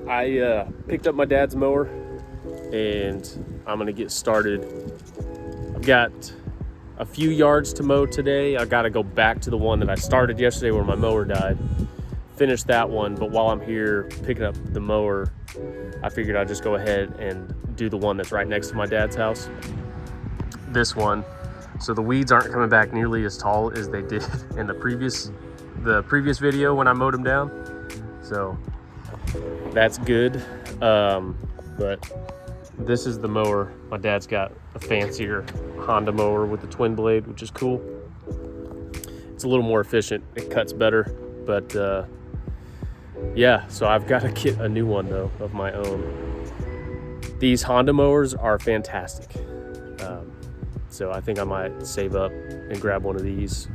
I picked up my dad's mower and I'm gonna get started. I've got a few yards to mow today. I gotta go back to the one that I started yesterday where my mower died. Finish that one, but while I'm here picking up the mower, I figured I'd just go ahead and do the one that's right next to my dad's house. This one. So the weeds aren't coming back nearly as tall as they did in the previous video when I mowed them down. So that's good. But this is the mower. My dad's got a fancier Honda mower with the twin blade, which is cool. It's a little more efficient. It cuts better, but yeah, so I've got to get a new one though of my own. These Honda mowers are fantastic. So I think I might save up and grab one of these.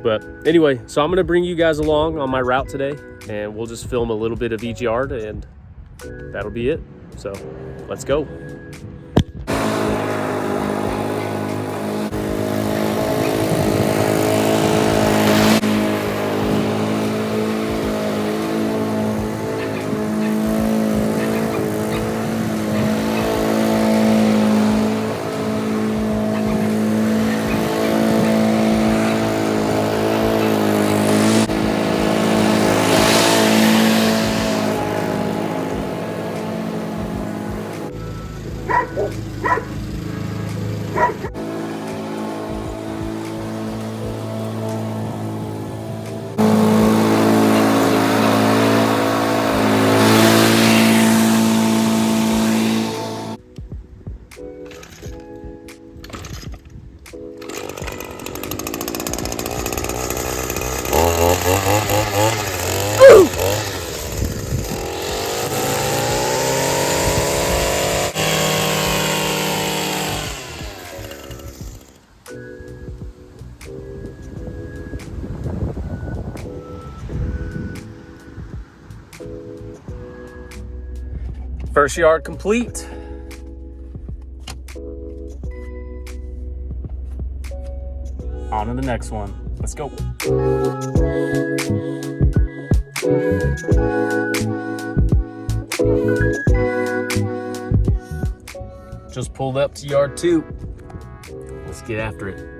But anyway, so I'm gonna bring you guys along on my route today and we'll just film a little bit of each yard and that'll be it. So let's go. First yard complete. On to the next one. Let's go. Just pulled up to yard 2. Let's get after it.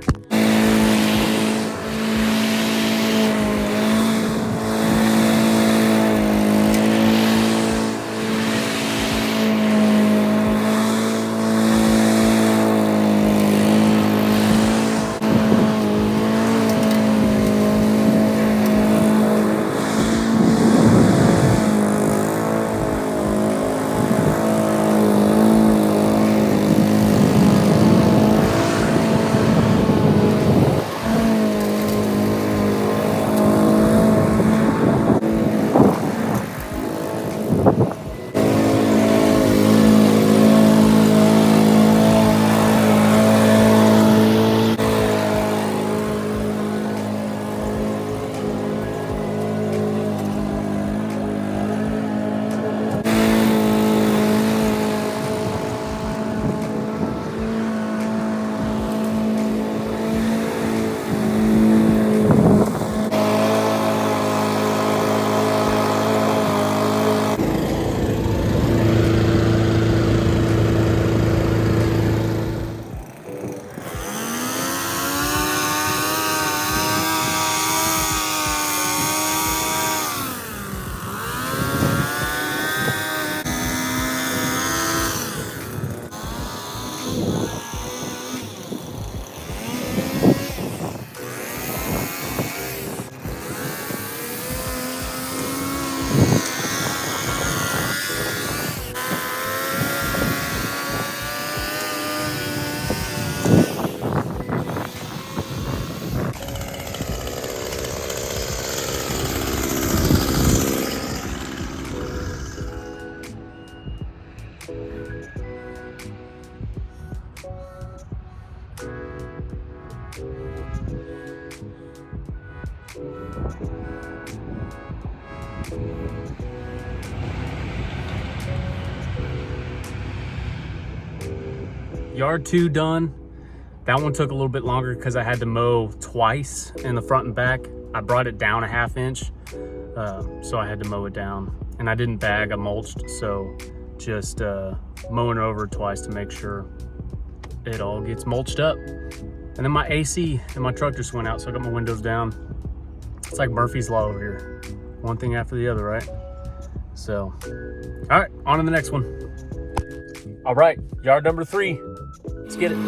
Yard 2 done. That one took a little bit longer because I had to mow twice in the front and back. I brought it down a 1/2 inch, so I had to mow it down and I didn't bag, I mulched, so just mowing over twice to make sure it all gets mulched up. And then my AC and my truck just went out, so I got my windows down. It's like Murphy's Law over here. One thing after the other, right? So, all right, on to the next one. All right, yard number 3. Let's get it.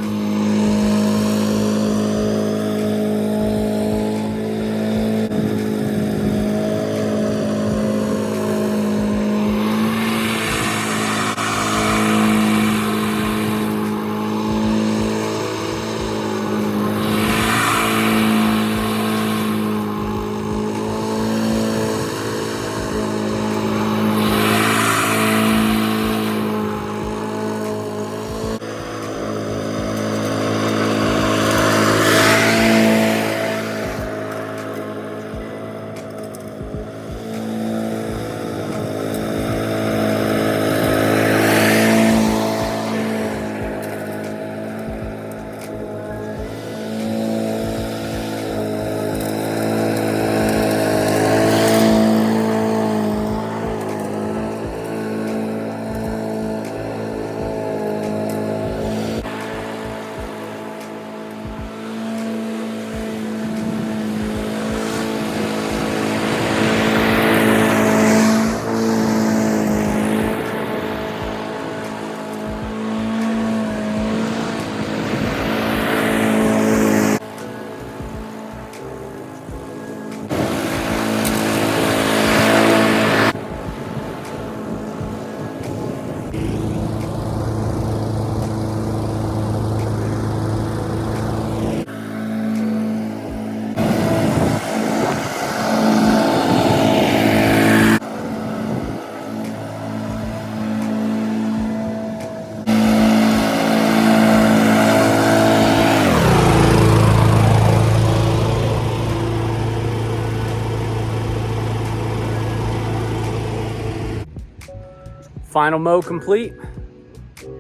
Final mow complete.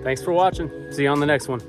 Thanks for watching. See you on the next one.